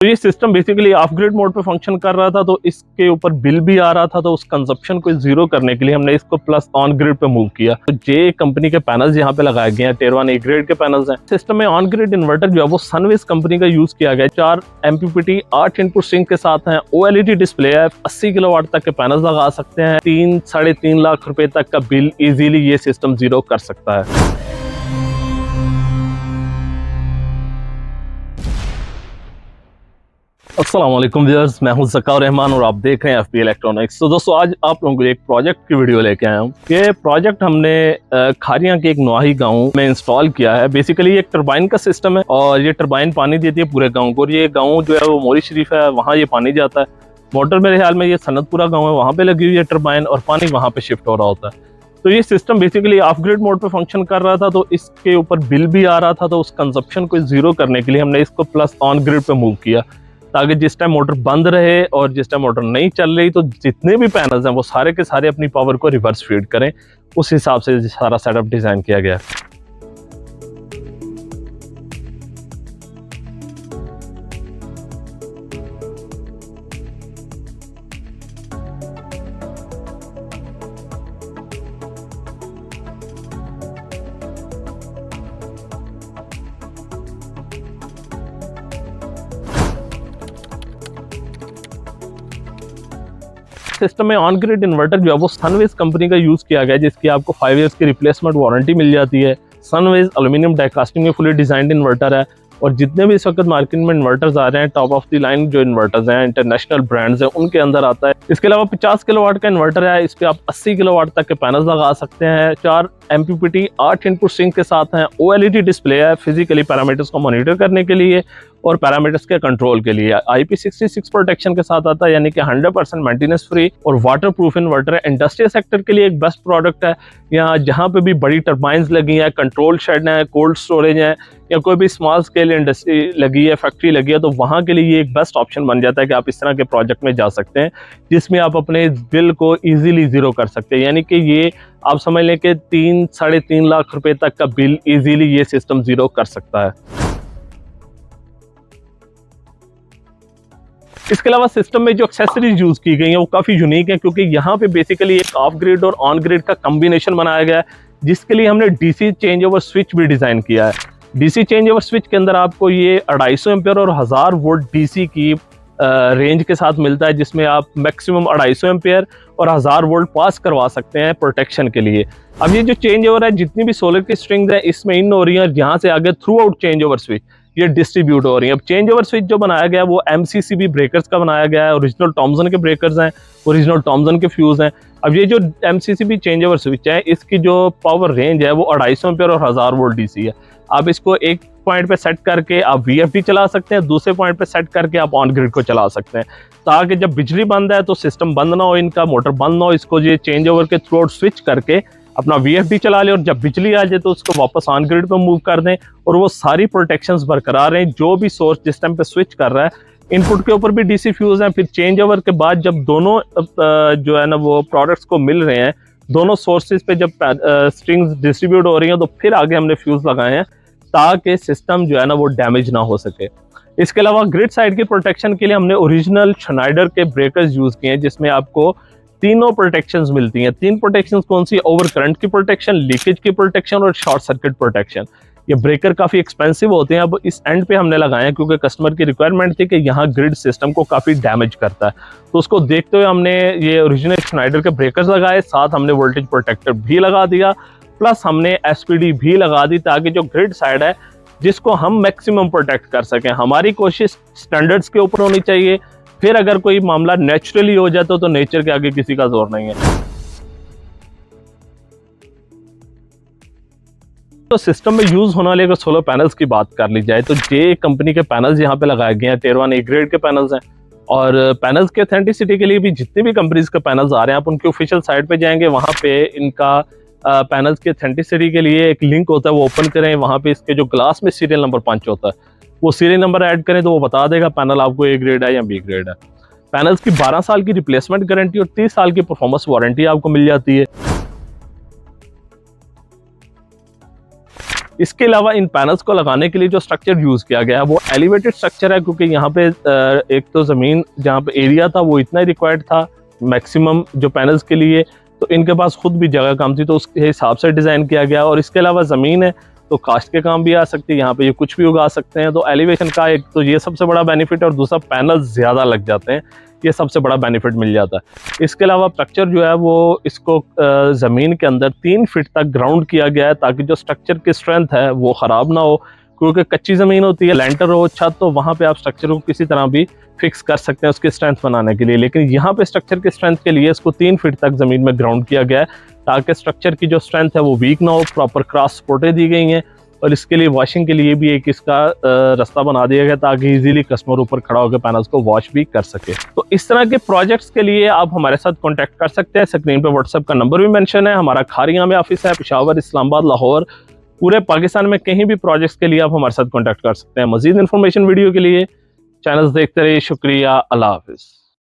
तो ये system basically of grid mode पे फंक्शन कर रहा था, तो इसके ऊपर बिल भी आ रहा था, तो उस कंजप्शन को जीरो करने के लिए हमने इसको प्लस ऑन ग्रिड पे मूव किया। तो जे कंपनी के पैनल्स यहाँ पे लगाए गए हैं, Tier 1 A ग्रेड के पैनल्स हैं। सिस्टम में ऑन ग्रिड इन्वर्टर जो है वो सनविज कंपनी का यूज किया गया है। 4 MPPT 8 इनपुट सिंक के साथ हैं। OLED डिस्प्ले है। 80 किलोवाट तक के पैनल्स लगा सकते हैं। 3-3.5 लाख रुपए तक का बिल इजीली ये सिस्टम जीरो कर सकता है। अस्सलाम वालेकुम व्यूअर्स, मैं हूं ज़कार रहमान और आप देख रहे हैं FP इलेक्ट्रॉनिक्स। तो दोस्तों, आज आप लोगों को एक प्रोजेक्ट की वीडियो लेके आया हूं। ये प्रोजेक्ट हमने खारियां के एक नवाही गांव में इंस्टॉल किया है। बेसिकली एक टरबाइन का सिस्टम है और ये टरबाइन पानी देती है पूरे गांव को। और ये गांव जो है वो मोरी शरीफ है, वहाँ ये पानी जाता है। मोटर मेरे ख्याल में ये सनतपुरा गाँव है, वहाँ पे लगी हुई है टरबाइन और पानी वहाँ पे शिफ्ट हो रहा होता है। तो ये system basically of grid mode पे फंक्शन कर रहा था, तो इसके ऊपर बिल भी आ रहा था, तो उस कंजप्शन को जीरो करने के लिए हमने इसको प्लस ऑन ग्रिड पे मूव किया, ताकि जिस टाइम मोटर बंद रहे और जिस टाइम मोटर नहीं चल रही तो जितने भी पैनल्स हैं वो सारे के सारे अपनी पावर को रिवर्स फीड करें। उस हिसाब से सारा सेटअप डिज़ाइन किया गया है। सिस्टम में ऑन ग्रिड इन्वर्टर जो है वो सनविज कंपनी का यूज किया गया है, जिसकी आपको 5 इयर्स की रिप्लेसमेंट वारंटी मिल जाती है। सनविज एल्यूमिनियम डाइकास्टिंग में फुली डिजाइंड इन्वर्टर है और जितने भी इस वक्त मार्केट में इन्वर्टर्स आ रहे हैं, टॉप ऑफ द लाइन जो इन्वर्टर्स हैं, इंटरनेशनल ब्रांड्स हैं, उनके अंदर आता है। इसके अलावा 50 किलोवाट का इन्वर्टर है। इस पे आप 80 किलोवाट तक के पैनल्स लगा सकते हैं। 4 MPPT 8 इनपुट सिंक के साथ हैं। OLED डिस्प्ले है फिजिकली पैरामीटर्स को मॉनिटर करने के लिए और पैरामीटर्स के कंट्रोल के लिए। IP66 प्रोटेक्शन के साथ आता है, यानी कि 100% मेंटेनेंस फ्री और वाटर प्रूफ इन्वर्टर है। इंडस्ट्रियल सेक्टर के लिए एक बेस्ट प्रोडक्ट है। यहाँ जहाँ पे भी बड़ी टर्बाइंस लगी हैं, कंट्रोल शेड है, कोल्ड स्टोरेज है या कोई भी स्मॉल स्केल इंडस्ट्री लगी है, फैक्ट्री लगी है, तो वहाँ के लिए ये एक बेस्ट ऑप्शन बन जाता है कि आप इस तरह के प्रोजेक्ट में जा सकते हैं, जिसमें आप अपने बिल को ईजिली जीरो कर सकते हैं। यानी कि ये आप समझ लें कि 3-3.5 लाख रुपए तक का बिल ईजिली ये सिस्टम जीरो कर सकता है। इसके अलावा सिस्टम में जो एक्सेसरीज यूज की गई हैं वो काफ़ी यूनिक है, क्योंकि यहाँ पे बेसिकली एक ऑफ ग्रिड और ऑन ग्रिड का कम्बिनेशन बनाया गया है, जिसके लिए हमने DC चेंज ओवर स्विच भी डिज़ाइन किया है। DC चेंज ओवर स्विच के अंदर आपको ये 250 एम्पेयर और 1000 वोल्ट DC की रेंज के साथ मिलता है, जिसमें आप मैक्सिमम 250 एम्पेयर और 1000 वोल्ट पास करवा सकते हैं प्रोटेक्शन के लिए। अब ये जो चेंज ओवर है, जितनी भी सोलर की स्ट्रिंग्स हैं इसमें इन हो रही है, यहाँ से आगे through out change over switch ये डिस्ट्रीब्यूट हो रही है। अब चेंज ओवर स्विच जो बनाया गया है वो MCCB ब्रेकर्स का बनाया गया है। ओरिजिनल टॉमसन के ब्रेकर्स हैं, ओरिजिनल टॉमसन के फ्यूज हैं। अब ये जो MCCB चेंज ओवर स्विच है, इसकी जो पावर रेंज है वो 250 एम्पेयर और 1000 वोल्ट DC है। आप इसको एक पॉइंट पे सेट करके आप VFD चला सकते हैं, दूसरे पॉइंट पे सेट करके आप ऑन ग्रिड को चला सकते हैं, ताकि जब बिजली बंद है तो सिस्टम बंद ना हो, इनका मोटर बंद ना हो, इसको ये चेंज ओवर के थ्रू आउट स्विच करके अपना VFD चला ले और जब बिजली आ जाए तो उसको वापस ऑन ग्रिड पे मूव कर दें और वो सारी प्रोटेक्शंस बरकरार हैं। जो भी सोर्स जिस टाइम पे स्विच कर रहा है, इनपुट के ऊपर भी DC फ्यूज हैं। फिर चेंज ओवर के बाद जब दोनों जो है ना वो प्रोडक्ट्स को मिल रहे हैं, दोनों सोर्सेज पे जब स्ट्रिंग्स डिस्ट्रीब्यूट हो रही हैं, तो फिर आगे हमने फ्यूज लगाए हैं ताकि सिस्टम जो है ना वो डैमेज ना हो सके। इसके अलावा ग्रिड साइड की प्रोटेक्शन के लिए हमने ओरिजिनल Schneider के ब्रेकर्स यूज किए हैं, जिसमें आपको तीनों प्रोटेक्शंस मिलती हैं। 3 प्रोटेक्शंस कौन सी? ओवर करंट की प्रोटेक्शन, लीकेज की प्रोटेक्शन और शॉर्ट सर्किट प्रोटेक्शन। ये ब्रेकर काफ़ी एक्सपेंसिव होते हैं। अब इस एंड पे हमने लगाए हैं क्योंकि कस्टमर की रिक्वायरमेंट थी कि यहाँ ग्रिड सिस्टम को काफ़ी डैमेज करता है, तो उसको देखते हुए हमने ये ओरिजिनल Schneider के ब्रेकर्स लगाए, साथ हमने वोल्टेज प्रोटेक्टर भी लगा दिया, प्लस हमने SPD भी लगा दी, ताकि जो ग्रिड साइड है जिसको हम मैक्सिमम प्रोटेक्ट कर सकें। हमारी कोशिश स्टैंडर्ड्स के ऊपर होनी चाहिए। फिर अगर कोई मामला नेचुरली हो जाता तो नेचर के आगे किसी का जोर नहीं है। तो सिस्टम में यूज होने वाले अगर सोलर पैनल्स की बात कर ली जाए, तो जे कंपनी के पैनल्स यहाँ पे लगाए गए हैं। Tier 1 A ग्रेड के पैनल्स हैं और पैनल्स के ऑथेंटिसिटी के लिए भी जितने भी कंपनीज के पैनल्स आ रहे हैं, आप उनकी ऑफिशियल साइट पे जाएंगे, वहाँ पे इनका पैनल्स की ऑथेंटिसिटी के लिए एक लिंक होता है, वो ओपन करें, वहाँ पे इसके जो ग्लास में सीरियल नंबर 5 होता है, वो सीरियल नंबर ऐड करें तो वो बता देगा पैनल आपको A ग्रेड है या B ग्रेड है। पैनल्स की 12 साल की रिप्लेसमेंट गारंटी और 30 साल की परफॉर्मेंस वारंटी आपको मिल जाती है। इसके अलावा इन पैनल्स को लगाने के लिए जो स्ट्रक्चर यूज़ किया गया है वो एलिवेटेड स्ट्रक्चर है, क्योंकि यहाँ पे एक तो ज़मीन जहाँ पे एरिया था वो इतना ही रिक्वायर्ड था मैक्सिमम जो पैनल्स के लिए, तो इनके पास खुद भी जगह कम थी, तो उसके हिसाब से डिज़ाइन किया गया। और इसके अलावा ज़मीन है तो कास्ट के काम भी आ सकती है, यहाँ पे ये कुछ भी उगा सकते हैं। तो एलिवेशन का एक तो ये सबसे बड़ा बेनिफिट है, और दूसरा पैनल ज़्यादा लग जाते हैं, ये सबसे बड़ा बेनिफिट मिल जाता है। इसके अलावा स्ट्रक्चर जो है वो इसको ज़मीन के अंदर 3 फीट तक ग्राउंड किया गया है, ताकि जो स्ट्रक्चर की स्ट्रेंथ है वो ख़राब ना हो, क्योंकि कच्ची ज़मीन होती है, लेंटर हो छत, तो वहाँ पे आप स्ट्रक्चर को किसी तरह भी फिक्स कर सकते हैं उसकी स्ट्रेंथ बनाने के लिए। लेकिन यहाँ पे स्ट्रक्चर की स्ट्रेंथ के लिए इसको 3 फीट तक ज़मीन में ग्राउंड किया गया है, ताकि स्ट्रक्चर की जो स्ट्रेंथ है वो वीक ना हो। प्रॉपर क्रॉस सपोर्टें दी गई हैं, और इसके लिए वॉशिंग के लिए भी एक इसका रास्ता बना दिया गया, ताकि इजीली कस्टमर ऊपर खड़ा होकर पैनल्स को वॉश भी कर सके। तो इस तरह के प्रोजेक्ट्स के लिए आप हमारे साथ कांटेक्ट कर सकते हैं। स्क्रीन पे व्हाट्सएप का नंबर भी मेंशन है। हमारा खारियां में ऑफिस है, पेशावर, इस्लामाबाद, लाहौर, पूरे पाकिस्तान में कहीं भी प्रोजेक्ट्स के लिए आप हमारे साथ कांटेक्ट कर सकते हैं। मजीद इन्फॉर्मेशन वीडियो के लिए चैनल्स देखते रहिए। शुक्रिया, अल्लाह हाफिज़।